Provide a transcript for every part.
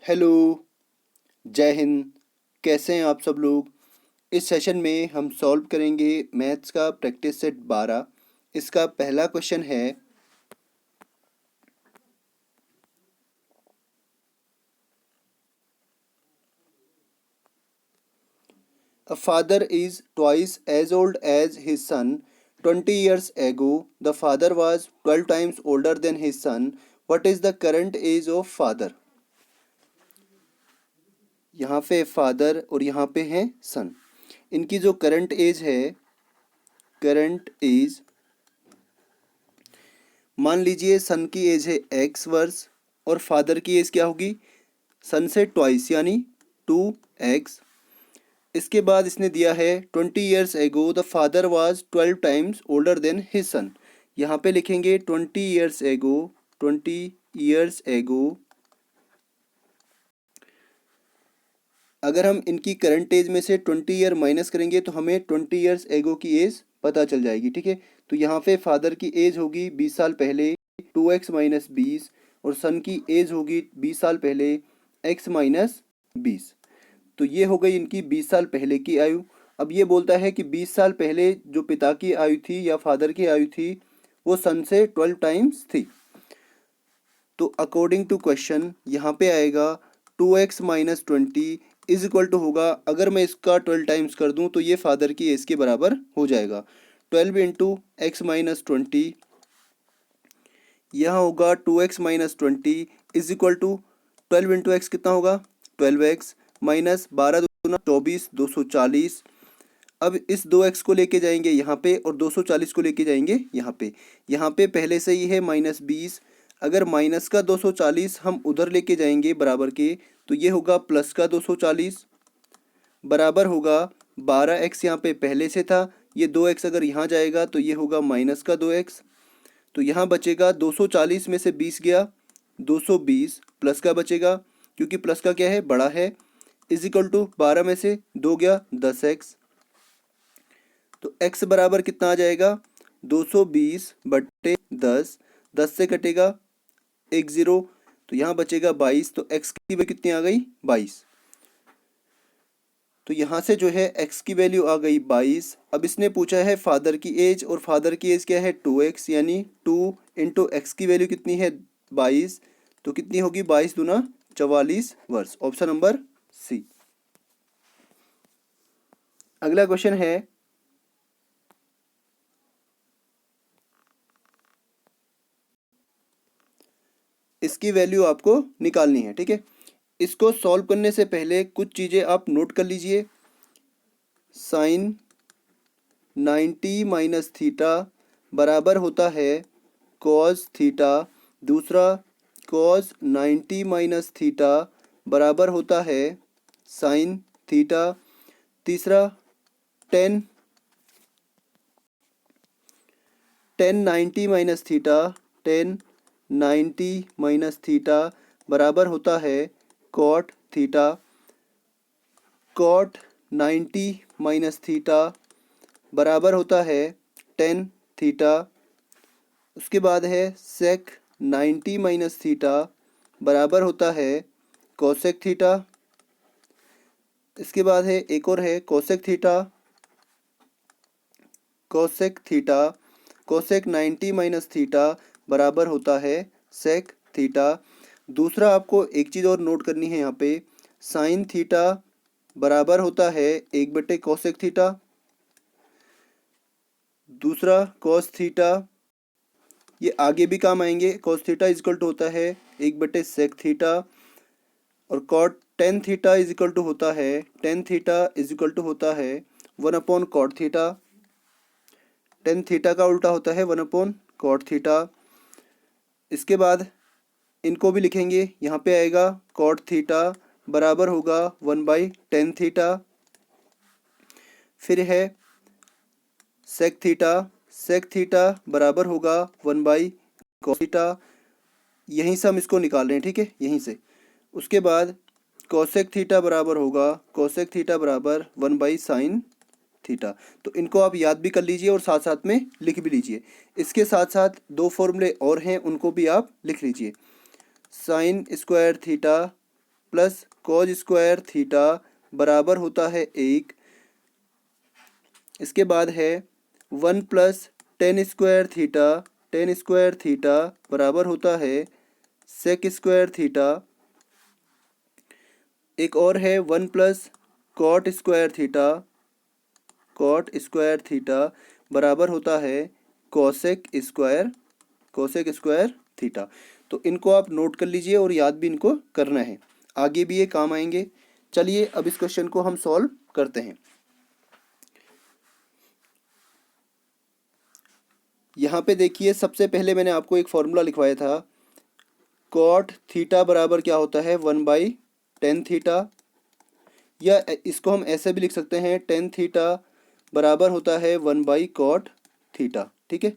Hello, जय हिंद। कैसे हैं आप सब लोग। इस सेशन में हम सॉल्व करेंगे मैथ्स का प्रैक्टिस सेट 12। इसका पहला क्वेश्चन है, a father is twice as old as his son 20 years ago. The father was 12 times older than his son. What is the current age of father? यहाँ पे father और यहाँ पे है सन। इनकी जो करंट एज है, करंट एज, मान लीजिए सन की एज है एक्स वर्ष और फादर की एज क्या होगी, सन से ट्वाइस यानी 2x। इसके बाद इसने दिया है 20 years ago the father was 12 times older than his son. यहाँ पे लिखेंगे 20 years ago, 20 years ago। अगर हम इनकी करंट एज में से 20 ईयर माइनस करेंगे तो हमें 20 years ago की एज पता चल जाएगी। ठीक है, तो यहाँ पे फादर की एज होगी 20 साल पहले 2x माइनस 20 और सन की एज होगी 20 साल पहले x माइनस 20। तो ये हो गई इनकी 20 साल पहले की आयु। अब ये बोलता है कि 20 साल पहले जो पिता की आयु थी या फादर की आयु थी वो सन से 12 टाइम्स थी। तो अकॉर्डिंग टू क्वेश्चन यहाँ पे आएगा 2x minus 20 is equal to होगा, अगर मैं इसका 12 टाइम्स कर दूँ तो ये फादर की एज के बराबर हो जाएगा। 12 इंटू एक्स माइनस 20, यहाँ होगा 2x minus 20 is equal to 12 into x कितना होगा 12x माइनस 12×2 = 24, 240। अब इस 2x को लेके जाएंगे यहाँ पे और 240 को लेके जाएंगे यहाँ पे। यहाँ पे पहले से ही है माइनस 20, अगर माइनस का 240 हम उधर लेके जाएंगे बराबर के तो ये होगा प्लस का 240 बराबर होगा 12x। यहाँ पे पहले से था, ये 2x अगर यहाँ जाएगा तो ये होगा माइनस का 2x। तो यहाँ बचेगा 240 में से 20 गया 220, प्लस का बचेगा क्योंकि प्लस का क्या है बड़ा है, इज इक्वल टू 12 में से 2 गया 10x। तो x बराबर कितना आ जाएगा 220/10, 10 से कटेगा 10, तो यहाँ बचेगा 22। तो x की वैल्यू कितनी आ गई 22। तो यहाँ से जो है x की वैल्यू आ गई 22। अब इसने पूछा है फादर की एज और फादर की एज क्या है 2x, यानी 2 इंटू एक्स की वैल्यू कितनी है 22, तो कितनी होगी 22 दूना 44 वर्ष। Option number C. अगला क्वेश्चन है, इसकी वैल्यू आपको निकालनी है। ठीक है, इसको सॉल्व करने से पहले कुछ चीज़ें आप नोट कर लीजिए। साइन 90 माइनस थीटा बराबर होता है कॉस थीटा। दूसरा कॉस 90 माइनस थीटा बराबर होता है साइन थीटा। तीसरा tan 90 minus theta, 90 minus theta बराबर होता है cot theta. Cot 90 minus theta बराबर होता है टेन थीटा। उसके बाद है सेक 90 माइनस थीटा बराबर होता है कोसेक थीटा। इसके बाद है एक और है cosec theta. Cosec theta, cosec 90 minus theta बराबर होता है सेक थीटा। दूसरा आपको एक चीज़ और नोट करनी है, यहाँ पे साइन थीटा बराबर होता है 1/कोसेक थीटा। दूसरा कॉस थीटा, ये आगे भी काम आएंगे, cos theta is equal to होता है 1/सेक थीटा। और cot tan theta is equal to होता है, tan theta is equal to होता है 1/कॉट थीटा। टेन थीटा का उल्टा होता है 1/कॉट थीटा। इसके बाद इनको भी लिखेंगे, यहाँ पे आएगा कॉट थीटा बराबर होगा 1/टेन थीटा। फिर है सेक थीटा, सेक थीटा बराबर होगा 1/कॉस थीटा। यहीं से हम इसको निकाल रहे हैं, ठीक है, यहीं से। उसके बाद कोसेक थीटा बराबर होगा, कोसेक थीटा बराबर 1/साइन थीटा। तो इनको आप याद भी कर लीजिए और साथ साथ में लिख भी लीजिए। इसके साथ साथ दो फॉर्मूले और हैं, उनको भी आप लिख लीजिए। Sign square theta plus cos square theta बराबर होता है 1। इसके बाद है 1 प्लस टेन स्क्वायर थीटा बराबर होता है सेक स्क्वायर थीटा। एक और है 1 प्लस कॉट स्क्वायर थीटा बराबर होता है कोसेक स्क्वायर थीटा। तो इनको आप नोट कर लीजिए और याद भी इनको करना है, आगे भी ये काम आएंगे। चलिए अब इस क्वेश्चन को हम सॉल्व करते हैं। यहाँ पे देखिए, सबसे पहले मैंने आपको एक फॉर्मूला लिखवाया था, कॉट थीटा बराबर क्या होता है 1/tan थीटा, या इसको हम ऐसे भी लिख सकते हैं tan थीटा बराबर होता है 1/cot थीटा। ठीक है,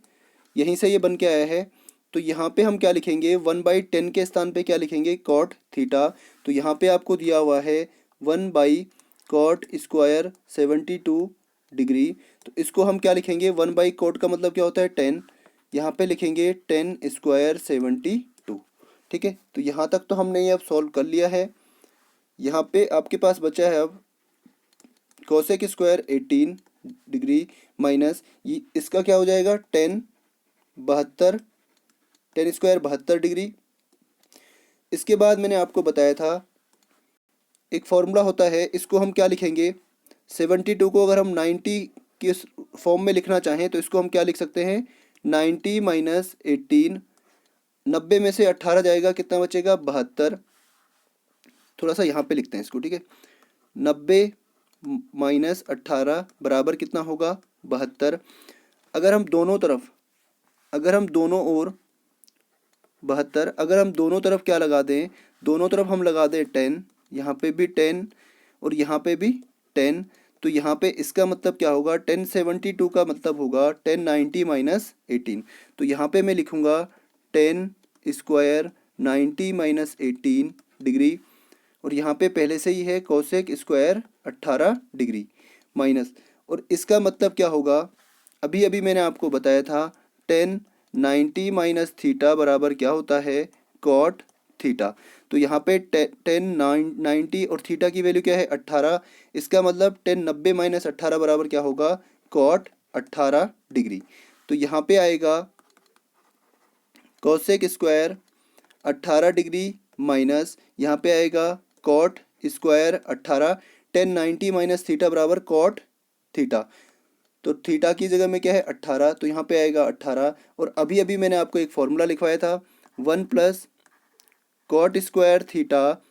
यहीं से ये बन के आया है। तो यहाँ पे हम क्या लिखेंगे, 1/10 के स्थान पे क्या लिखेंगे, कॉट थीटा। तो यहाँ पे आपको दिया हुआ है 1/cot स्क्वायर 72 डिग्री। तो इसको हम क्या लिखेंगे, 1/cot का मतलब क्या होता है 10, यहाँ पे लिखेंगे 10 स्क्वायर 72। ठीक है, तो यहाँ तक तो हमने ये अब सॉल्व कर लिया है। यहाँ पे आपके पास बचा है अब कोसेक स्क्वायर 18 डिग्री माइनस ये इसका क्या हो जाएगा 10 स्क्वायर 72 डिग्री। इसके बाद मैंने आपको बताया था एक फॉर्मूला होता है, इसको हम क्या लिखेंगे, 72 को अगर हम 90 के फॉर्म में लिखना चाहें तो इसको हम क्या लिख सकते हैं, 90 माइनस 18, 90 में से 18 जाएगा, कितना बचेगा 72। थोड़ा सा यहाँ पे लिखते हैं इसको, ठीक है, 90 माइनस 18 बराबर कितना होगा 72। अगर हम दोनों ओर 72, अगर हम दोनों तरफ क्या लगा दें, दोनों तरफ हम लगा दें 10, यहाँ पे भी 10 और यहाँ पे भी 10। तो यहाँ पे इसका मतलब क्या होगा, 1072 का मतलब होगा 1090 माइनस 18। तो यहाँ पे मैं लिखूँगा 10 स्क्वायर 90 माइनस 18 डिग्री, और यहाँ पे पहले से ही है कोसेक स्क्वायर 18 डिग्री माइनस, और इसका मतलब क्या होगा, अभी अभी मैंने आपको बताया था 1090 माइनस थीटा बराबर क्या होता है कॉट थीटा। तो यहाँ पे 1090 और थीटा की वैल्यू क्या है 18, इसका मतलब 1090 माइनस 18 बराबर क्या होगा कॉट 18 डिग्री। तो यहाँ पे आएगा कोसेक स्क्वायर 18 डिग्री माइनस यहाँ पे आएगा कॉट स्क्वायर 18, 1090 माइनस थीटा बराबर कॉट थीटा। तो थीटा की जगह में क्या है 18, तो यहाँ पे आएगा 18। और अभी अभी मैंने आपको एक फॉर्मूला लिखवाया था 1 प्लस कॉट स्क्वायर थीटा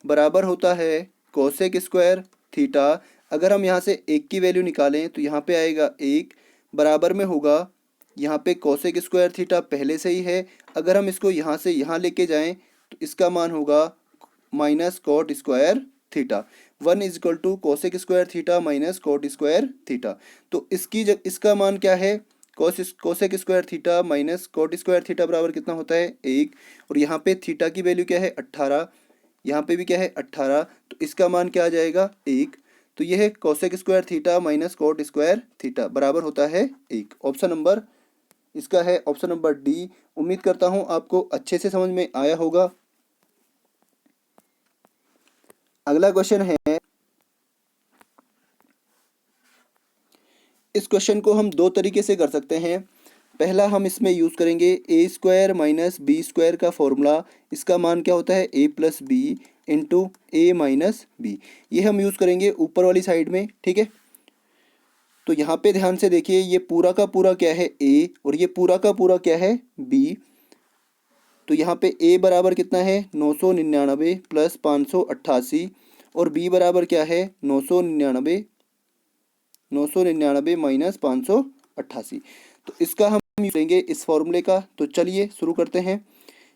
बराबर होता है कोसेक स्क्वायर थीटा। अगर हम यहाँ से एक की वैल्यू निकालें तो यहाँ पे आएगा 1 बराबर में होगा, यहाँ पे कोसेक स्क्वायर थीटा पहले से ही है, अगर हम इसको यहाँ से यहाँ लेके जाएं तो इसका मान होगा minus cot square theta. 1 is equal to cosec square theta minus cot square theta. तो इसका मान क्या है, cosec square theta minus cot square theta बराबर कितना होता है 1, और यहाँ पे थीटा की वैल्यू क्या है 18, यहाँ पे भी क्या है 18, तो इसका मान क्या आ जाएगा 1। तो यह है cosec square theta minus cot square theta बराबर होता है 1। ऑप्शन नंबर इसका है ऑप्शन नंबर डी। उम्मीद करता हूँ आपको अच्छे से समझ में आया होगा। अगला क्वेश्चन है, इस क्वेश्चन को हम दो तरीके से कर सकते हैं। पहला हम इसमें यूज़ करेंगे ए स्क्वायर माइनस बी स्क्वायर का फॉर्मूला, इसका मान क्या होता है ए प्लस बी इंटू ए माइनस बी, ये हम यूज़ करेंगे ऊपर वाली साइड में। ठीक है, तो यहाँ पे ध्यान से देखिए, ये पूरा का पूरा क्या है ए और ये पूरा का पूरा क्या है बी। तो यहाँ पे ए बराबर कितना है 999 प्लस 588, और बी बराबर क्या है 999 माइनस 588। तो इसका हम यूज करेंगे इस फॉर्मूले का। तो चलिए शुरू करते हैं।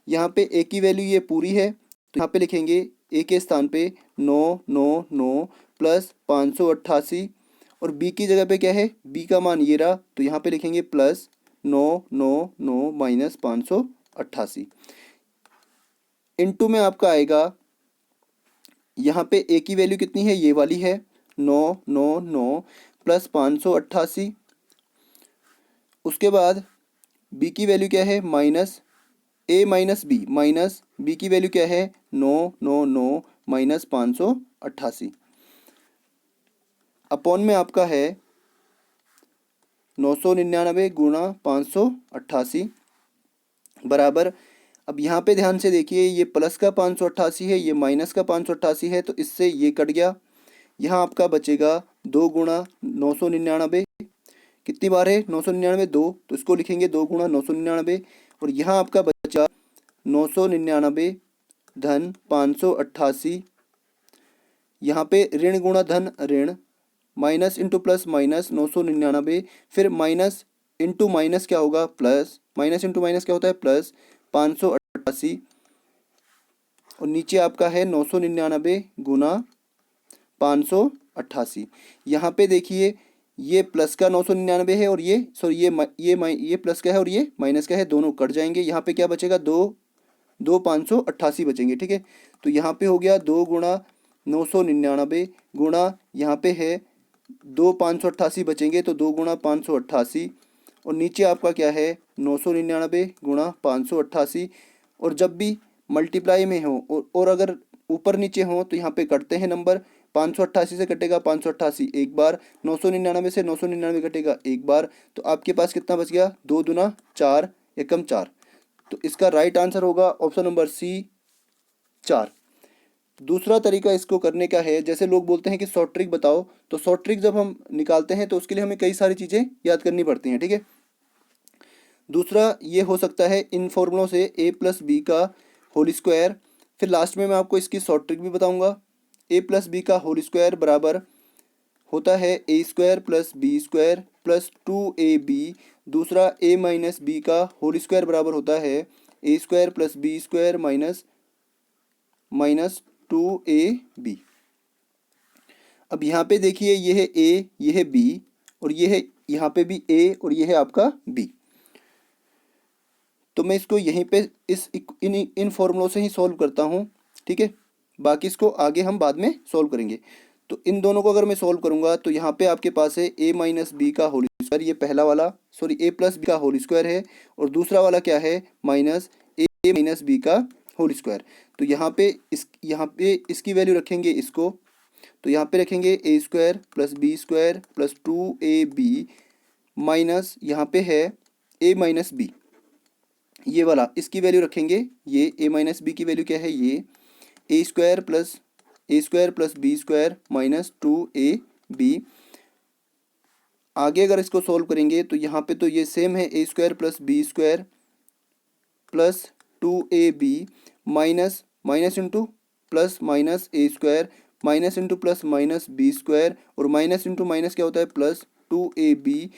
यहाँ पे ए की वैल्यू ये पूरी है, तो यहाँ पे लिखेंगे ए के स्थान पे 999 प्लस 588, और बी की जगह पे क्या है, बी का मान ये रहा, तो यहाँ पे लिखेंगे प्लस 999 माइनस 588। इनटू में आपका आएगा, यहाँ पे ए की वैल्यू कितनी है, ये वाली है 999 प्लस 588। उसके बाद बी की वैल्यू क्या है माइनस ए माइनस बी की वैल्यू क्या है 999 माइनस 588 अपॉन में आपका है 999 गुणा 588 बराबर। अब यहाँ पे ध्यान से देखिए, ये प्लस का 588 है, ये माइनस का 588 है, तो इससे ये कट गया। यहाँ आपका बचेगा 2 गुणा 999। कितनी बार है 999? 2, तो इसको लिखेंगे 2 गुणा 999। और यहाँ आपका बचा 999 धन 588। यहाँ पे ऋण गुणा धन ऋण, माइनस इंटू प्लस माइनस 999, फिर माइनस इंटू माइनस क्या होगा प्लस, माइनस इंटू माइनस क्या होता है प्लस 588। और नीचे आपका है 999 गुना 588। यहाँ पे देखिए ये प्लस का 999 है और ये सॉरी ये प्लस का है और ये माइनस का है, दोनों कट जाएंगे। यहाँ पे क्या बचेगा 2 588 बचेंगे, ठीक है। तो यहाँ पे हो गया 2 गुणा 999 गुणा, यहाँ पे है 2 588 बचेंगे, तो 2 गुणा 588। और नीचे आपका क्या है 999 गुणा 588। और जब भी मल्टीप्लाई में हो और अगर ऊपर नीचे हो तो यहाँ पे कटते हैं नंबर। 588 से कटेगा 588 एक बार, 999 से 999 कटेगा एक बार, तो आपके पास कितना बच गया 2 दूना 4 एकम 4। तो इसका राइट आंसर होगा ऑप्शन नंबर सी 4। दूसरा तरीका इसको करने का है, जैसे लोग बोलते हैं कि शॉर्ट ट्रिक बताओ, तो शॉर्ट ट्रिक जब हम निकालते हैं तो उसके लिए हमें कई सारी चीज़ें याद करनी पड़ती हैं, ठीक है। दूसरा ये हो सकता है इन फॉर्मूलों से a प्लस बी का होल स्क्वायर, फिर लास्ट में मैं आपको इसकी शॉर्ट ट्रिक भी बताऊंगा। a प्लस बी का होल स्क्वायर बराबर होता है a square plus b square plus 2ab। दूसरा a माइनस बी का होल स्क्वायर बराबर होता है a square plus b square minus 2ab। अब यहाँ पे देखिए ये है a, ये है b, और ये है यहाँ पे भी a और ये है आपका b। तो मैं इसको यहीं पे इन फॉर्मूलों से ही सॉल्व करता हूँ, ठीक है। बाकी इसको आगे हम बाद में सॉल्व करेंगे। तो इन दोनों को अगर मैं सॉल्व करूँगा तो यहाँ पे आपके पास है a माइनस बी का होल स्क्वायर, ये पहला वाला सॉरी a प्लस बी का होल स्क्वायर है, और दूसरा वाला क्या है माइनस a माइनस बी का होल स्क्वायर। तो यहाँ पे इसकी वैल्यू रखेंगे इसको, तो यहाँ पे रखेंगे a square plus b square plus 2ab minus यहाँ पे है a माइनस बी, ये वाला इसकी वैल्यू रखेंगे, ये a माइनस बी की वैल्यू क्या है ये a square plus b square minus 2ab। आगे अगर इसको सॉल्व करेंगे तो यहाँ पे तो ये सेम है a square plus b square plus 2ab minus minus into plus minus a square minus into plus minus b square, और माइनस इंटू माइनस क्या होता है प्लस 2ab।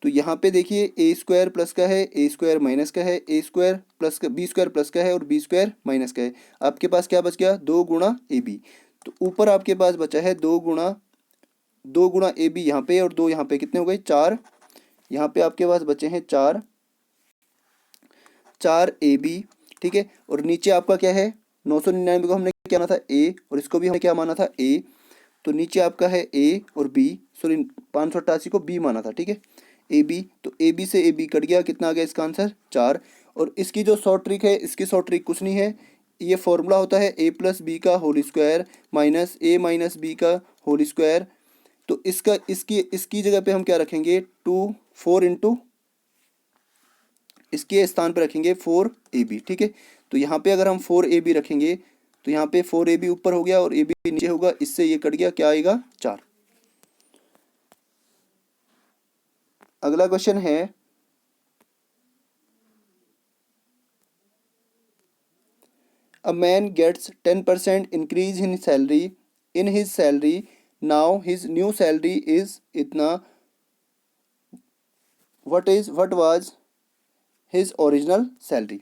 तो यहाँ पे देखिए a स्क्वायर प्लस का है, a स्क्वायर माइनस का है, a स्क्वायर प्लस का बी स्क्वायर प्लस का है और बी स्क्वायर माइनस का है। आपके पास क्या बच गया 2 गुणा ab। तो ऊपर आपके पास बचा है 2 गुणा ab यहाँ पे, और 2 यहाँ पे, कितने हो गए 4। यहाँ पे आपके पास बचे हैं 4 ab, ठीक है। और नीचे आपका क्या है 999 को हमने क्या माना था a, और इसको भी हमने क्या माना था a। तो नीचे आपका है a और b, सॉरी 588 को b माना था, ठीक है ए बी। तो ए बी से ए बी कट गया, कितना आ गया इसका आंसर 4। और इसकी जो शॉर्ट ट्रिक है, इसकी शॉर्ट ट्रिक कुछ नहीं है, ये फॉर्मूला होता है a प्लस बी का whole square minus a minus b का होल स्क्वायर। तो इसकी जगह पे हम क्या रखेंगे 4 इंटू इसके स्थान पे रखेंगे 4ab, ठीक है। तो यहाँ पे अगर हम 4ab रखेंगे तो यहाँ पे 4ab ऊपर हो गया और ab नीचे होगा, इससे ये कट गया, क्या आएगा 4। अगला क्वेश्चन है a man gets 10% increase in his salary, now his new salary is इतना, what was his original salary।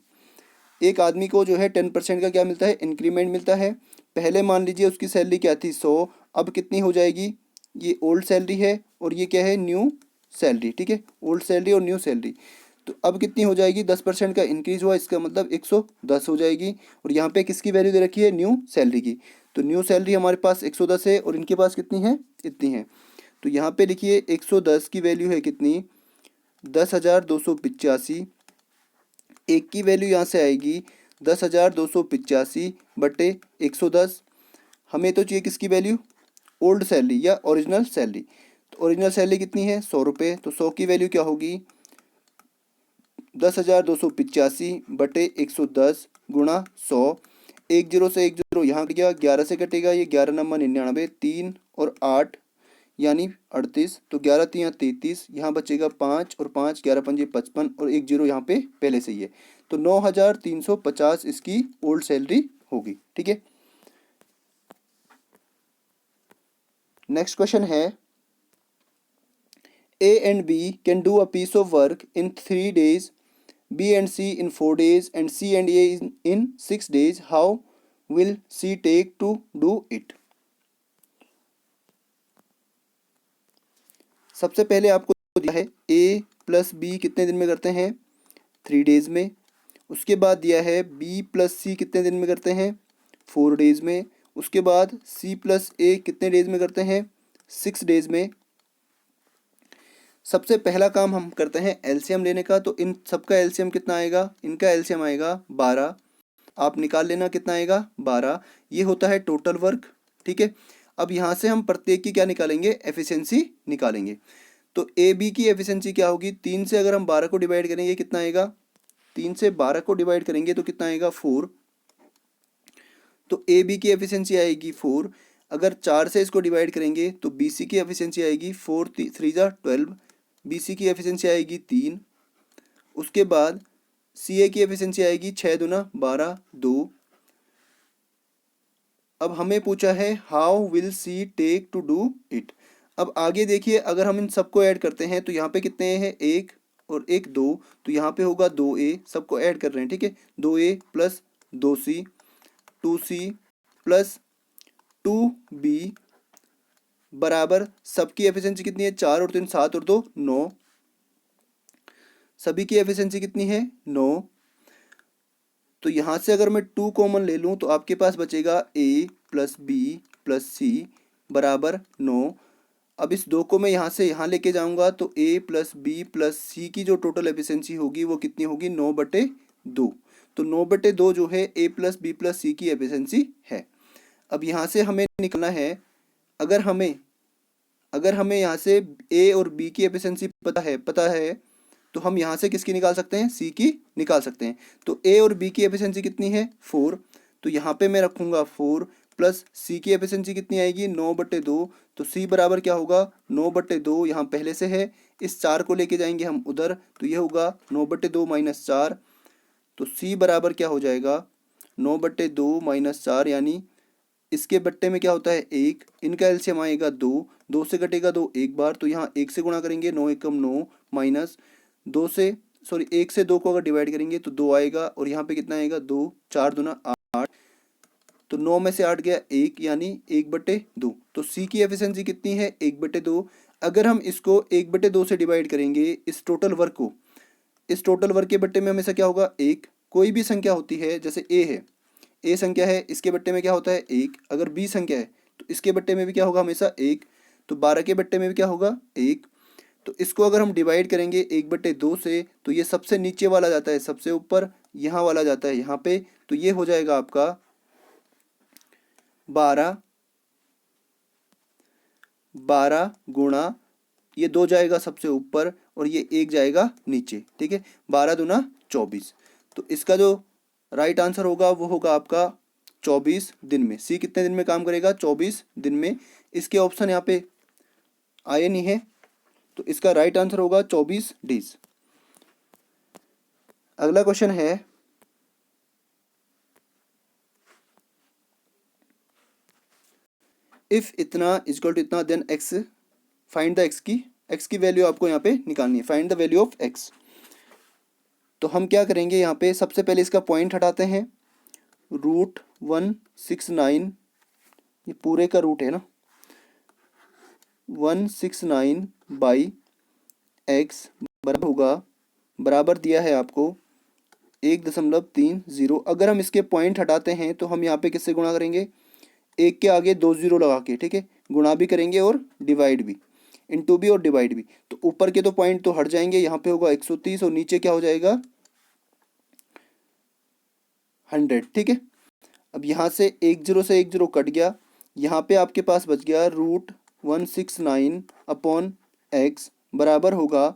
एक आदमी को जो है 10% का क्या मिलता है इंक्रीमेंट मिलता है। पहले मान लीजिए उसकी सैलरी क्या थी 100, अब कितनी हो जाएगी, ये ओल्ड सैलरी है और ये क्या है न्यू सैलरी, ठीक है, ओल्ड सैलरी और न्यू सैलरी। तो अब कितनी हो जाएगी 10% का इंक्रीज हुआ, इसका मतलब 110 हो जाएगी। और यहाँ पे किसकी वैल्यू दे रखी है न्यू सैलरी की, तो न्यू सैलरी हमारे पास 110 है और इनके पास कितनी है इतनी है। तो यहाँ पे लिखिए 110 की वैल्यू है कितनी 10,285, एक की वैल्यू यहाँ से आएगी 10,285 बटे 110, हमें तो चाहिए किसकी वैल्यू, ओल्ड सैलरी या ओरिजिनल सैलरी। तो ओरिजिनल सैलरी कितनी है, 100 रुपये। तो 100 की वैल्यू क्या होगी, 10,285 बटे 110 गुणा 100। 10 से 10 यहाँ कट गया, 11 से कटेगा, ये 11 नंबर 99, 3 और 8 यानी 38। तो 11 3 33, यहाँ बचेगा 5 और 5, 11 5 55 और 1 0 यहाँ पे पहले से ही है। तो 9,350 इसकी ओल्ड सैलरी होगी। ठीक है, नेक्स्ट क्वेश्चन है, A and B can do a piece of work in 3 days, B and C in 4 days, and C and A in 6 days. How will C take to do it? सबसे पहले आपको दिया है A plus B कितने दिन में करते हैं, 3 डेज में। उसके बाद दिया है B प्लस C कितने दिन में करते हैं, 4 डेज में। उसके बाद C प्लस A कितने डेज में करते हैं, 6 डेज में। सबसे पहला काम हम करते हैं एलसीएम लेने का। तो इन सबका एलसीएम कितना आएगा, इनका एलसीएम आएगा 12। आप निकाल लेना कितना आएगा, 12। ये होता है टोटल वर्क। ठीक है, अब यहाँ से हम प्रत्येक की क्या निकालेंगे, एफिशिएंसी निकालेंगे। तो ए बी की एफिशिएंसी क्या होगी, 3 से अगर हम 12 को डिवाइड करेंगे कितना आएगा, 3 से 12 को डिवाइड करेंगे तो कितना आएगा, 4। तो ए बी की एफिशिएंसी आएगी 4। अगर 4 से इसको डिवाइड करेंगे तो बी सी की एफिशिएंसी आएगी 4 3 जा 12, बी सी की एफिशिएंसी आएगी 3। उसके बाद सी ए की एफिशिएंसी आएगी 6 दूना 12 2। अब हमें पूछा है how will C take to do it. अब आगे देखिए, अगर हम इन सबको ऐड करते हैं तो यहाँ पे कितने हैं, 1 और 1 2, तो यहाँ पे होगा 2A। सबको ऐड कर रहे हैं, ठीक है, 2A plus 2C 2C plus 2B बराबर सबकी एफिशिएंसी कितनी है, 4 और 3 7 और 2 9। सभी की एफिशिएंसी कितनी है, 9। तो यहाँ से अगर मैं 2 कॉमन ले लूँ तो आपके पास बचेगा A प्लस बी प्लस सी बराबर 9। अब इस 2 को मैं यहाँ से यहाँ लेके जाऊँगा तो A प्लस बी प्लस सी की जो टोटल एफिशिएंसी होगी वो कितनी होगी, 9/2। तो 9/2 जो है A प्लस बी प्लस सी की एफिशिएंसी है। अब यहाँ से हमें निकलना है, अगर हमें यहाँ से A और B की एफिशिएंसी पता है तो हम यहाँ से किसकी निकाल सकते हैं, C की निकाल सकते हैं। तो A और B की एफिशिएंसी कितनी है, 4। तो यहाँ पे मैं रखूँगा 4 प्लस C की एफिशिएंसी कितनी आएगी, 9/2। तो C बराबर क्या होगा, 9/2 यहाँ पहले से है, इस 4 को लेके जाएंगे हम उधर तो ये होगा 9/2 माइनस 4। तो C बराबर क्या हो जाएगा, 9/2 माइनस 4, यानी इसके बट्टे में क्या होता है 1, इनका एलसीएम आएगा 2, 2 से कटेगा 2 एक बार, तो यहाँ 1 से गुणा करेंगे 9 एकम 9 माइनस 2 से 1 से 2 को अगर डिवाइड करेंगे तो 2 आएगा, और यहाँ पे कितना आएगा 2, 4 दूना 8। तो 9 में से 8 गया 1, यानी 1/2। तो C की एफिशिएंसी कितनी है, 1/2। अगर हम इसको 1/2 से डिवाइड करेंगे इस टोटल वर्क को, इस टोटल वर्क के बट्टे में हमेशा क्या होगा 1। कोई भी संख्या होती है, जैसे A है, A संख्या है, इसके बट्टे में क्या होता है 1। अगर B संख्या है तो इसके बट्टे में भी क्या होगा, हमेशा 1। तो 12 के बट्टे में भी क्या होगा 1। तो इसको अगर हम डिवाइड करेंगे 1/2 से तो ये सबसे नीचे वाला जाता है सबसे ऊपर, यहाँ वाला जाता है यहाँ पे। तो ये हो जाएगा आपका 12 गुणा, ये 2 जाएगा सबसे ऊपर और ये 1 जाएगा नीचे। ठीक है, 12 दूना 24। तो इसका जो राइट आंसर होगा वो होगा आपका 24 दिन में। सी कितने दिन में काम करेगा, 24 दिन में। इसके ऑप्शन यहाँ पे आए नहीं है, तो इसका राइट आंसर होगा 24 डेज। अगला क्वेश्चन है, इफ इतना इक्वल टू इतना then x, find the x की वैल्यू आपको यहाँ पे निकालनी है, find the value of x. तो हम क्या करेंगे, यहाँ पे सबसे पहले इसका पॉइंट हटाते हैं, √169, ये पूरे का रूट है ना, 169 बाई एक्स बराबर होगा, बराबर दिया है आपको 1.30। अगर हम इसके पॉइंट हटाते हैं तो हम यहाँ पे किससे गुणा करेंगे, 1 के आगे 2 0 लगा के, ठीक है, गुणा भी करेंगे और डिवाइड भी, इंटू भी और डिवाइड भी। तो ऊपर के तो पॉइंट तो हट जाएंगे, यहाँ पे होगा 130 और नीचे क्या हो जाएगा 100। ठीक है, अब यहाँ से 1 0 से 1 0 कट गया, यहाँ पे आपके पास बच गया √169/x बराबर होगा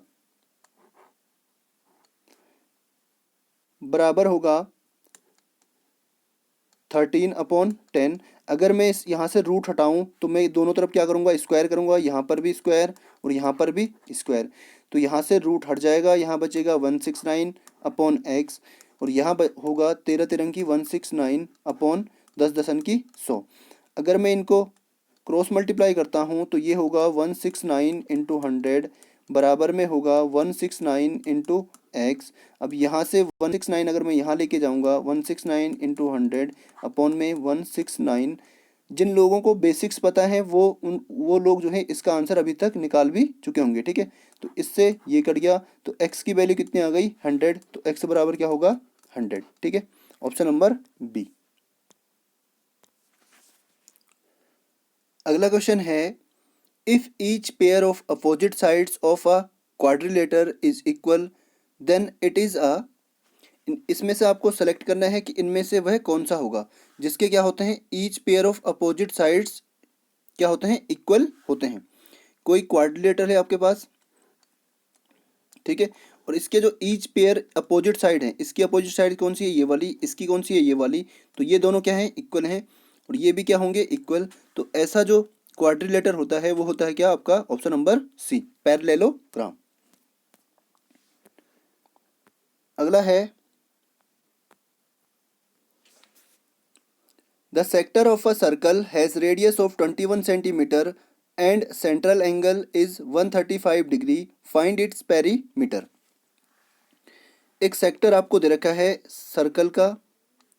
13/10। अगर मैं इस यहाँ से रूट हटाऊँ तो मैं दोनों तरफ क्या करूँगा, स्क्वायर करूँगा, यहाँ पर भी स्क्वायर और यहाँ पर भी स्क्वायर। तो यहाँ से रूट हट जाएगा, यहाँ बचेगा 169/x और यहाँ होगा 13 तिरंग की 169/10 अगर मैं इनको क्रॉस मल्टीप्लाई करता हूँ तो ये होगा 169 इंटू 100 बराबर में होगा 169 इंटू एक्स। अब यहाँ से 169 अगर मैं यहाँ लेके जाऊँगा 169 इंटू 100 में 169। जिन लोगों को बेसिक्स पता है वो लोग जो है इसका आंसर अभी तक निकाल भी चुके होंगे, ठीक है। तो इससे ये कट गया, तो x की वैल्यू कितनी आ गई 100, तो x बराबर क्या होगा 100, ठीक है। Option number B. अगला क्वेश्चन है if each pair of opposite sides of a quadrilateral is equal then it is a. इसमें से आपको सेलेक्ट करना है कि इनमें से वह कौन सा होगा जिसके क्या होते हैं, each pair of opposite sides क्या होते हैं, इक्वल होते हैं। कोई क्वाड्रिलेटर है आपके पास, ठीक है, और इसके जो ईच पेयर अपोजिट साइड है, इसकी अपोजिट साइड कौन सी है, ये वाली, इसकी कौन सी है, ये वाली, तो ये दोनों क्या है, इक्वल हैं और ये भी क्या होंगे, इक्वल। तो ऐसा जो क्वाड्रिलेटर होता है वो होता है क्या आपका, ऑप्शन नंबर सी, पैरेललोग्राम। अगला है the sector of a circle has radius of 21 centimetre and central angle is 135 degree, find its perimeter. एक सेक्टर आपको दे रखा है सर्कल का,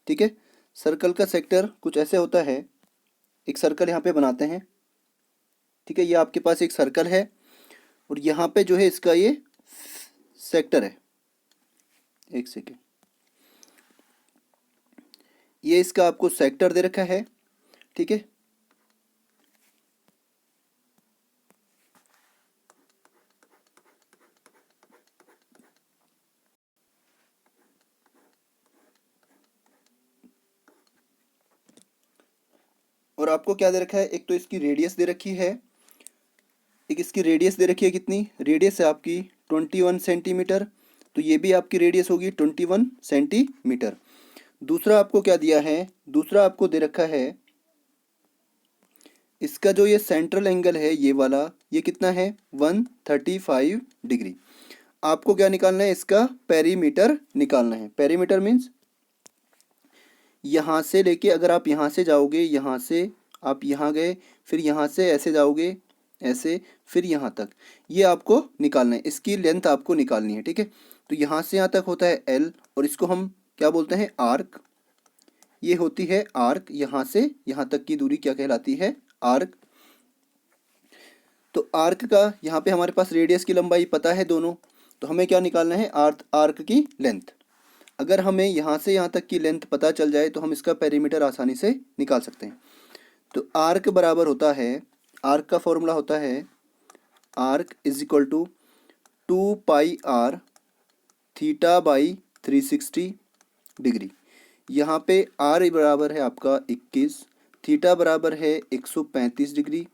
ठीक है। सर्कल का सेक्टर कुछ ऐसे होता है, एक सर्कल यहाँ पे बनाते हैं, ठीक है। ये आपके पास एक सर्कल है और यहाँ पे जो है इसका ये सेक्टर है, एक सेकेंड, ये इसका आपको सेक्टर दे रखा है, ठीक है। और आपको क्या दे रखा है, एक तो इसकी रेडियस दे रखी है, एक इसकी रेडियस दे रखी है, कितनी रेडियस है आपकी 21 सेंटीमीटर, तो ये भी आपकी रेडियस होगी 21 सेंटीमीटर। दूसरा आपको क्या दिया है, दूसरा आपको दे रखा है इसका जो ये सेंट्रल एंगल है ये वाला, ये कितना है 135 डिग्री। आपको क्या निकालना है, इसका पेरीमीटर निकालना है। पेरीमीटर मीन्स यहाँ से लेके अगर आप यहाँ से जाओगे, यहाँ से आप यहाँ गए, फिर यहाँ से ऐसे जाओगे, ऐसे, फिर यहाँ तक, ये आपको निकालना है, इसकी लेंथ आपको निकालनी है, ठीक है। तो यहाँ से यहाँ तक होता है एल और इसको हम क्या बोलते हैं, आर्क। ये होती है आर्क, यहाँ से यहाँ तक की दूरी क्या कहलाती है, आर्क। तो आर्क का यहाँ पे हमारे पास रेडियस की लंबाई पता है दोनों, तो हमें क्या निकालना है, आर्क की लेंथ। अगर हमें यहाँ से यहाँ तक की लेंथ पता चल जाए तो हम इसका पेरीमीटर आसानी से निकाल सकते हैं। तो आर्क बराबर होता है, आर्क का फॉर्मूला होता है arc is equal to 2πr theta by 360 degree. यहाँ पे आर बराबर है आपका 21, थीटा बराबर है 135 डिग्री,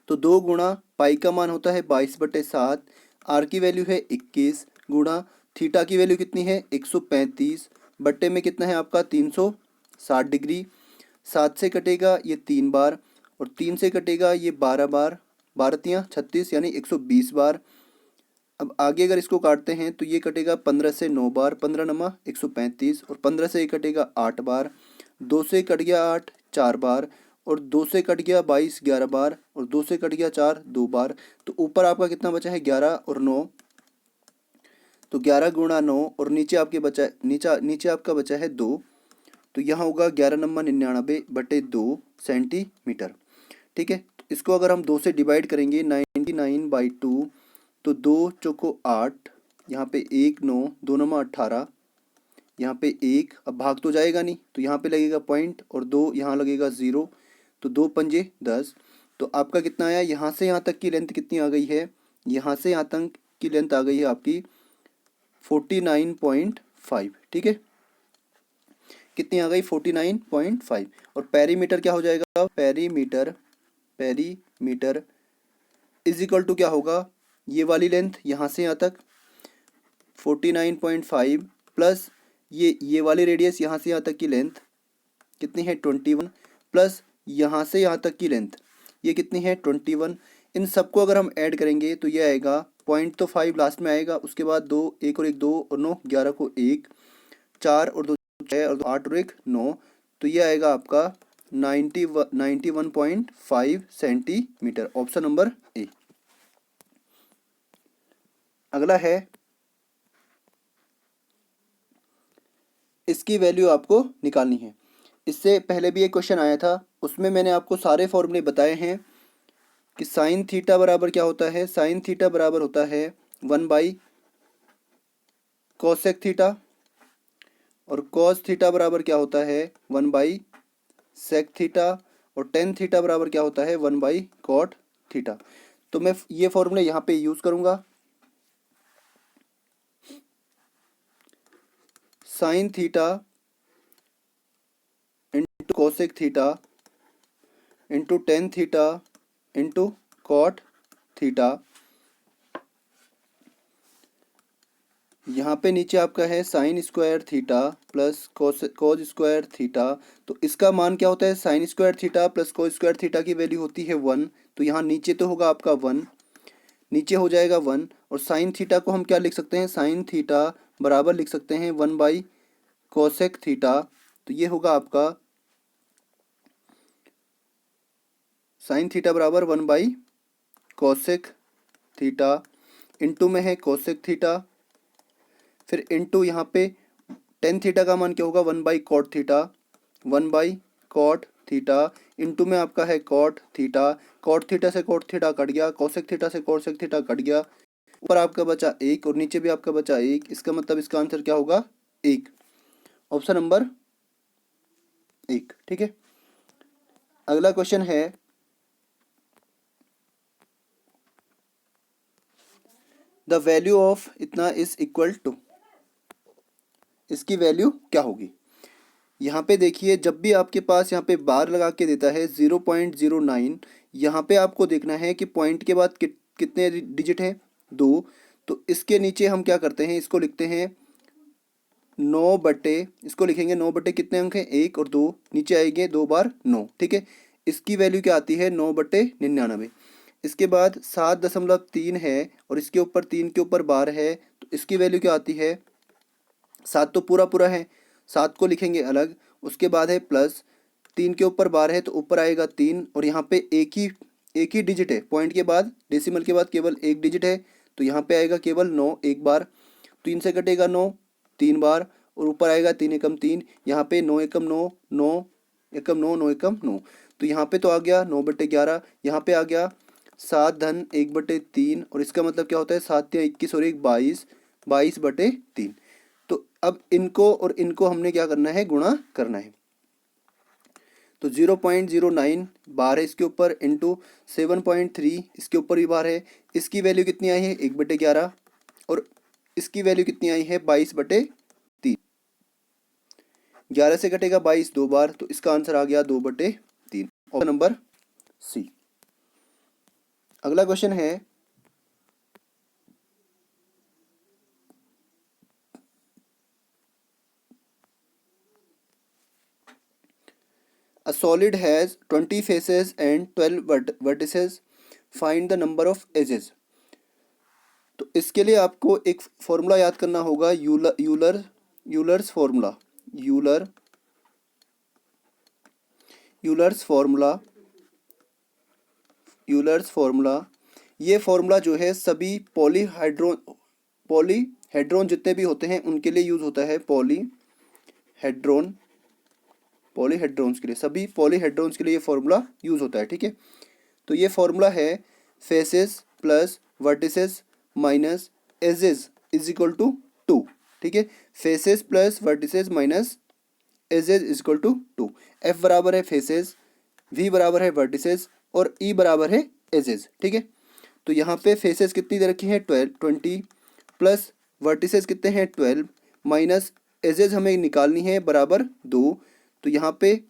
तो 2 गुणा पाई का मान होता है 22/7, आर की वैल्यू है 21 गुणा थीटा की वैल्यू कितनी है 135 बट्टे में कितना है आपका 360 डिग्री। 7 से कटेगा ये 3 बार और 3 से कटेगा ये 12 बार, 12 36 यानी 120 बार। अब आगे अगर इसको काटते हैं तो ये कटेगा 15 से 9 बार, 15 नमा 135 और 15 से ये कटेगा 8 बार, 2 से कट गया 8 4 बार और 2 से कट गया 22 11 बार और 2 से कट गया 4 2 बार। तो ऊपर आपका कितना बचा है 11 और 9, तो 11 गुणा 9 और नीचे आपके बचा नीचे आपका बचा है 2, तो यहाँ होगा 11 नंबर 99/2 सेंटीमीटर, ठीक है। तो इसको अगर हम 2 से डिवाइड करेंगे 99/2, तो 2 चौको 8, यहाँ पे 1 9, 2 नंबर 18, यहाँ पे 1, अब भाग तो जाएगा नहीं तो यहाँ पे लगेगा पॉइंट और 2 यहाँ लगेगा 0, तो 2 पंजे 10। तो आपका कितना आया, यहाँ से यहाँ तक की लेंथ कितनी आ गई है, यहाँ से यहाँ तक की लेंथ आ गई है आपकी 49.5, ठीक है। कितनी आ गई 49.5। और पेरीमीटर क्या हो जाएगा, पेरीमीटर इज इक्वल टू क्या होगा, ये वाली लेंथ यहाँ से यहाँ तक 49.5 प्लस ये वाली रेडियस यहाँ से यहाँ तक की लेंथ कितनी है 21 प्लस यहाँ से यहाँ तक की लेंथ ये कितनी है 21। इन सबको अगर हम ऐड करेंगे तो ये आएगा, पॉइंट तो 5 लास्ट में आएगा, उसके बाद 2 1 और 1 2 और 9 11 को 1 4 और 2 6 और 2 8 और 1 9, तो ये आएगा आपका 91.5 सेंटीमीटर, ऑप्शन नंबर ए। अगला है, इसकी वैल्यू आपको निकालनी है। इससे पहले भी एक क्वेश्चन आया था, उसमें मैंने आपको सारे फॉर्मूले बताए हैं कि साइन थीटा बराबर क्या होता है, साइन थीटा बराबर होता है 1 कोसेक थीटा, और कॉस थीटा बराबर क्या होता है 1 सेक थीटा, और टेन थीटा बराबर क्या होता है 1 कॉट थीटा। तो मैं ये फॉर्मूले यहाँ पे यूज़ करूँगा। Sine theta into cosec theta into tan theta into cot theta, यहाँ पे नीचे आपका है sine square theta plus cos square theta. तो इसका मान क्या होता है, sine square theta plus cos square theta की वैल्यू होती है 1, तो यहाँ नीचे तो होगा आपका 1, नीचे हो जाएगा 1, और साइन थीटा को हम क्या लिख सकते हैं, साइन थीटा बराबर लिख सकते हैं 1 कोसेक थीटा। तो ये होगा आपका साइन थीटा बराबर 1 कोसेक थीटा, इंटू में है कोसेक थीटा, फिर इंटू यहाँ पे टेन थीटा का मान क्या होगा 1 cot theta, 1 cot theta, into में आपका है कॉट थीटा, कॉट थीटा से कॉट थीटा कट गया, कोसेक थीटा से कोसेक थीटा कट गया, ऊपर आपका बचा 1 और नीचे भी आपका बचा 1, इसका मतलब इसका आंसर क्या होगा 1, ऑप्शन नंबर 1। ठीक है, अगला क्वेश्चन है, द वैल्यू ऑफ इतना इज इक्वल टू, इसकी वैल्यू क्या होगी। यहाँ पे देखिए, जब भी आपके पास यहाँ पे बार लगा के देता है 0.09, यहाँ पे आपको देखना है कि पॉइंट के बाद कितने डिजिट हैं 2, तो इसके नीचे हम क्या करते हैं, इसको लिखते हैं 9 बटे, इसको लिखेंगे 9 बटे कितने अंक हैं 1 और 2, नीचे आएंगे 2 बार 9। ठीक है, इसकी वैल्यू क्या आती है 9 बटे 99। इसके बाद 7.3 है और इसके ऊपर 3 के ऊपर बार है, तो इसकी वैल्यू क्या आती है, 7 तो पूरा पूरा है, 7 को लिखेंगे अलग, उसके बाद है प्लस 3 के ऊपर बार है तो ऊपर आएगा 3, और यहाँ पे एक ही डिजिट है, पॉइंट के बाद डेसिमल के बाद केवल एक डिजिट है, तो यहाँ पे आएगा केवल 9 एक बार, 3 से कटेगा 9 3 बार, और ऊपर आएगा 3 एकम 3, यहाँ पे 9 एकम 9 9 एकम 9 9 एकम 9, तो यहाँ पे तो आ गया 9 बटे 11, यहाँ पे आ गया 7 धन 1 बटे 3, और इसका मतलब क्या होता है 7 या 21 और 1 22 22 बटे 3। तो अब इनको और इनको हमने क्या करना है, गुणा करना है। तो 0.09 बार है इसके ऊपर, इंटू 7.3 इसके ऊपर भी बार है, इसकी वैल्यू कितनी आई है 1 बटे 11, और इसकी वैल्यू कितनी आई है 22 बटे 3। 11 से कटेगा 22 2 बार, तो इसका आंसर आ गया 2 बटे 3, ऑप्शन नंबर सी। अगला क्वेश्चन है, a solid has 20 faces and 12 vertices, find the number of edges। तो इसके लिए आपको एक फॉर्मूला याद करना होगा, यूलर्स फॉर्मूला, यूलर्स फॉर्मूला। ये फॉर्मूला जो है सभी पॉलीहेड्रोन जितने भी होते हैं उनके लिए यूज़ होता है, पॉलीहेड्रोन्स के लिए, सभी पॉलीहेड्रोन्स के लिए ये फॉर्मूला यूज़ होता है। ठीक है, तो ये फॉर्मूला है faces plus vertices minus edges is equal to 2। ठीक है, faces plus vertices minus edges is equal to 2। F बराबर है फेसेस, वी बराबर है वर्टिसेस, और ई बराबर है एजेस। ठीक है, तो यहाँ पे फेसेस कितनी दे रखी है 20 प्लस वर्टिसेस कितने हैं 12 माइनस एजेज हमें निकालनी है बराबर 2। तो यहाँ पे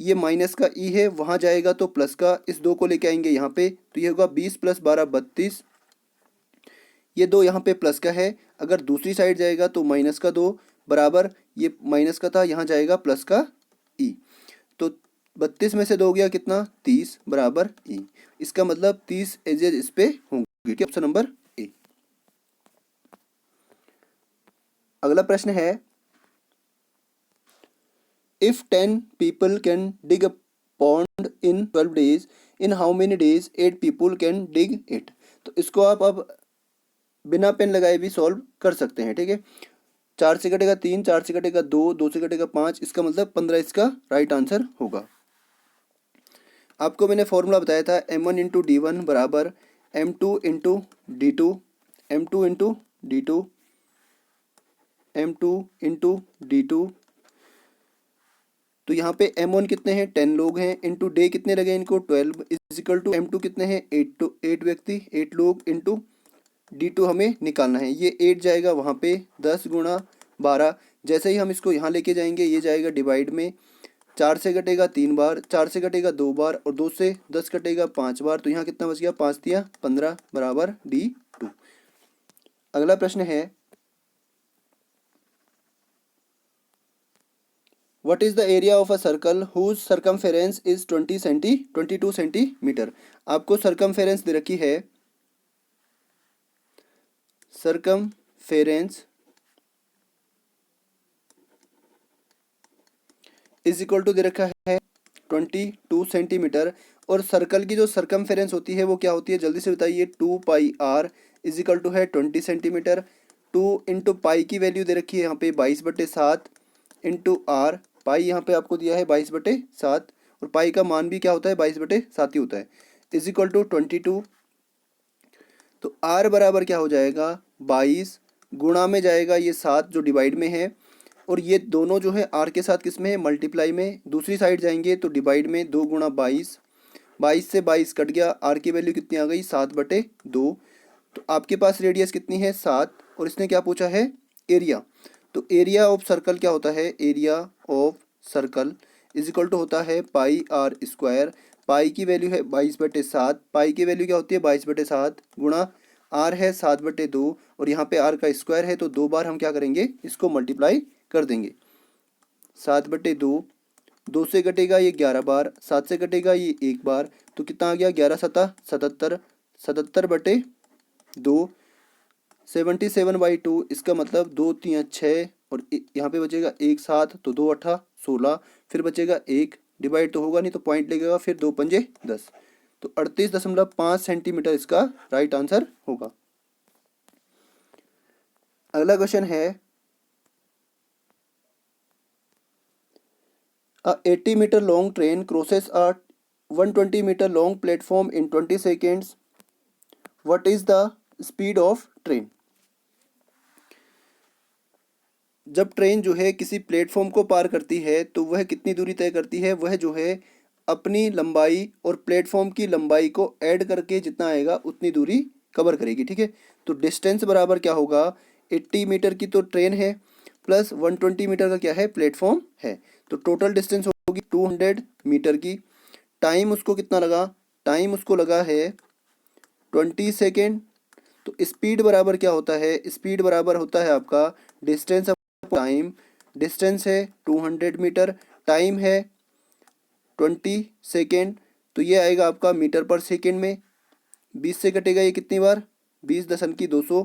ये माइनस का ई है, वहाँ जाएगा तो प्लस का, इस 2 को लेके आएंगे यहाँ पे, तो ये होगा 20 + 12 32। ये 2 यहाँ पे प्लस का है, अगर दूसरी साइड जाएगा तो माइनस का 2 बराबर, ये माइनस का था, यहाँ जाएगा प्लस का ई। तो 32 में से 2 गया कितना, 30 बराबर ई। इसका मतलब 30 एजेज इस पे होंगे। ठीक है, ऑप्शन नंबर ए। अगला प्रश्न है, if 10 people can dig a pond in 12 days, in how many days 8 people can dig it? तो इसको आप अब बिना पेन लगाए भी सॉल्व कर सकते हैं। ठीक है, 4 से कटेगा 3, 4 से कटेगा 2, 2 से कटेगा 5, इसका मतलब 15 इसका राइट आंसर होगा। आपको मैंने फॉर्मूला बताया था m1 × d1 बराबर m2 × d2, m2 × d2, m2 × d2। तो यहाँ पे m1 कितने हैं, 10 लोग हैं, इंटू डे कितने लगे इनको, 12, इजिकल टू m2 कितने हैं, 8 व्यक्ति, 8 लोग, इंटू d2 हमें निकालना है। ये 8 जाएगा वहाँ पे 10 × 12। जैसे ही हम इसको यहाँ लेके जाएंगे ये जाएगा डिवाइड में, 4 से कटेगा 3 बार, 4 से कटेगा 2 बार, और 2 से 10 कटेगा 5 बार। तो यहाँ कितना बच गया, 5 × 15 बराबर d2। अगला प्रश्न है, What is the area of a circle whose circumference is 22 centimetre? आपको सर्कमफेरेंस दे रखी है, सर्कमफेरेंस इज इक्वल टू दे रखा है 22 सेंटीमीटर। और सर्कल की जो सर्कमफेरेंस होती है वो क्या होती है, जल्दी से बताइए, 2πr इज इक्वल टू है 20 सेंटीमीटर। 2 × पाई की वैल्यू दे रखी है यहाँ पे 22/7 इंटू आर। पाई यहाँ पे आपको दिया है 22/7, और पाई का मान भी क्या होता है, 22/7 ही होता है, इज इक्वल टू 22। तो आर बराबर क्या हो जाएगा, 22 गुणा में जाएगा ये 7 जो डिवाइड में है, और ये दोनों जो है आर के साथ किस में है, मल्टीप्लाई में। दूसरी साइड जाएंगे तो डिवाइड में, 2 × 22, 22 से 22 कट गया, आर की वैल्यू कितनी आ गई, 7/2। तो आपके पास रेडियस कितनी है, 7, और इसने क्या पूछा है, एरिया। तो एरिया ऑफ सर्कल क्या होता है, area of circle is equal to होता है πr²। पाई की वैल्यू है 22/7, पाई की वैल्यू क्या होती है, 22/7 गुणा आर है 7/2, और यहाँ पे आर का स्क्वायर है तो 2 बार हम क्या करेंगे, इसको मल्टीप्लाई कर देंगे। 7/2, 2 से कटेगा ये 11 बार, 7 से कटेगा ये 1 बार, तो कितना आ गया, 11 × 7 77, 77/2, 77/2। इसका मतलब 2 × 3 = 6, और यहाँ पे बचेगा 1 7, तो 2 × 8 = 16, फिर बचेगा 1, डिवाइड तो होगा नहीं तो पॉइंट लगेगा, फिर 2 × 5 = 10, तो 38.5 सेंटीमीटर इसका राइट आंसर होगा। अगला क्वेश्चन है, A 80-meter long train crosses a 120-meter long platform in 20 seconds. What is the speed of train? जब ट्रेन जो है किसी प्लेटफॉर्म को पार करती है तो वह कितनी दूरी तय करती है, वह जो है अपनी लंबाई और प्लेटफॉर्म की लंबाई को ऐड करके जितना आएगा उतनी दूरी कवर करेगी। ठीक है, तो डिस्टेंस बराबर क्या होगा, 80 मीटर की तो ट्रेन है प्लस 120 मीटर का क्या है, प्लेटफॉर्म है, तो टोटल डिस्टेंस होगी 200 मीटर की। टाइम उसको कितना लगा, टाइम उसको लगा है 20 सेकेंड। तो स्पीड बराबर क्या होता है, स्पीड बराबर होता है आपका डिस्टेंस टाइम। डिस्टेंस है 200 मीटर, टाइम है 20 सेकेंड, तो ये आएगा आपका मीटर पर सेकेंड में। 20 से कटेगा ये कितनी बार, 20×200,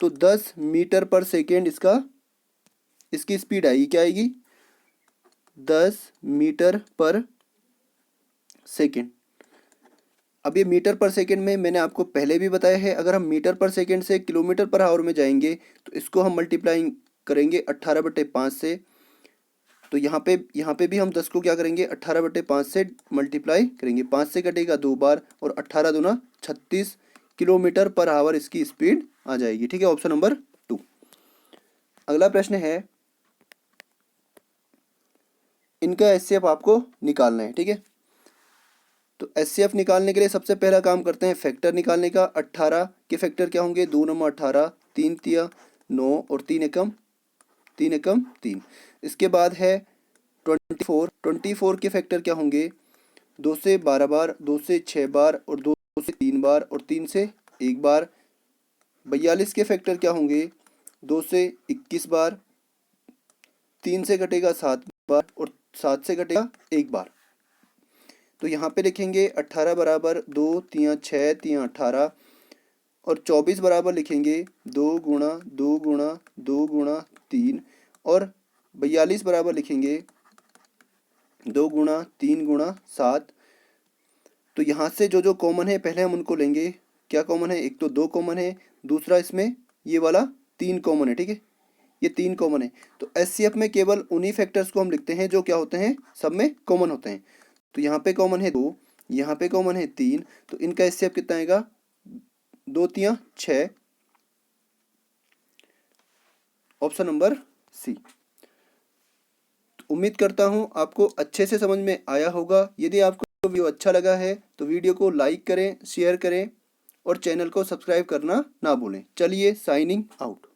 तो 10 मीटर पर सेकेंड इसकी स्पीड आएगी, क्या आएगी, 10 मीटर पर सेकेंड। अब ये मीटर पर सेकेंड में मैंने आपको पहले भी बताया है, अगर हम मीटर पर सेकेंड से किलोमीटर पर आवर में जाएंगे तो इसको हम मल्टीप्लाई करेंगे 18/5 से। तो यहाँ पे भी हम 10 को क्या करेंगे, 18/5 से मल्टीप्लाई करेंगे, 5 से कटेगा 2 बार, और 18 दूना 36 किलोमीटर पर आवर इसकी स्पीड आ जाएगी। ठीक है, ऑप्शन नंबर 2। अगला प्रश्न है, इनका एचसीएफ आपको निकालना है। ठीक है, तो एचसीएफ निकालने के लिए सबसे पहला काम करते हैं फैक्टर निकालने का। 18 के फैक्टर क्या होंगे, 2 × 18, 3 × 9 और 3 × 3 एकम 3। इसके बाद है 24। 24 के फैक्टर क्या होंगे? 2 से 12 बार, 2 से 6 बार और 2 से 3 बार और 3 से 1 बार। 42 के फैक्टर क्या होंगे? 2 से 21 बार, 3 से कटेगा 7 बार और 7 से कटेगा 1 बार। तो यहाँ पे लिखेंगे 18 बराबर 2 तियाँ 6 तियाँ 18 और 24 बराबर लिखेंगे 2 गुणा 2 गुणा 2 गुणा 3 और 42 बराबर लिखेंगे 2 गुणा 3 गुणा 7। तो यहाँ से जो जो कॉमन है पहले हम उनको लेंगे। क्या कॉमन है? एक तो 2 कॉमन है, दूसरा इसमें ये वाला 3 कॉमन है। ठीक है, ये 3 कॉमन है। तो एचसीएफ में केवल उन्हीं फैक्टर्स को हम लिखते हैं जो क्या होते हैं, सब में कॉमन होते हैं। तो यहाँ पे कॉमन है 2, यहाँ पे कॉमन है 3, तो इनका एचसीएफ कितना आएगा? 2 तियाँ 6। ऑप्शन नंबर सी। उम्मीद करता हूँ आपको अच्छे से समझ में आया होगा। यदि आपको वीडियो अच्छा लगा है तो वीडियो को लाइक करें, शेयर करें और चैनल को सब्सक्राइब करना ना भूलें। चलिए, साइनिंग आउट।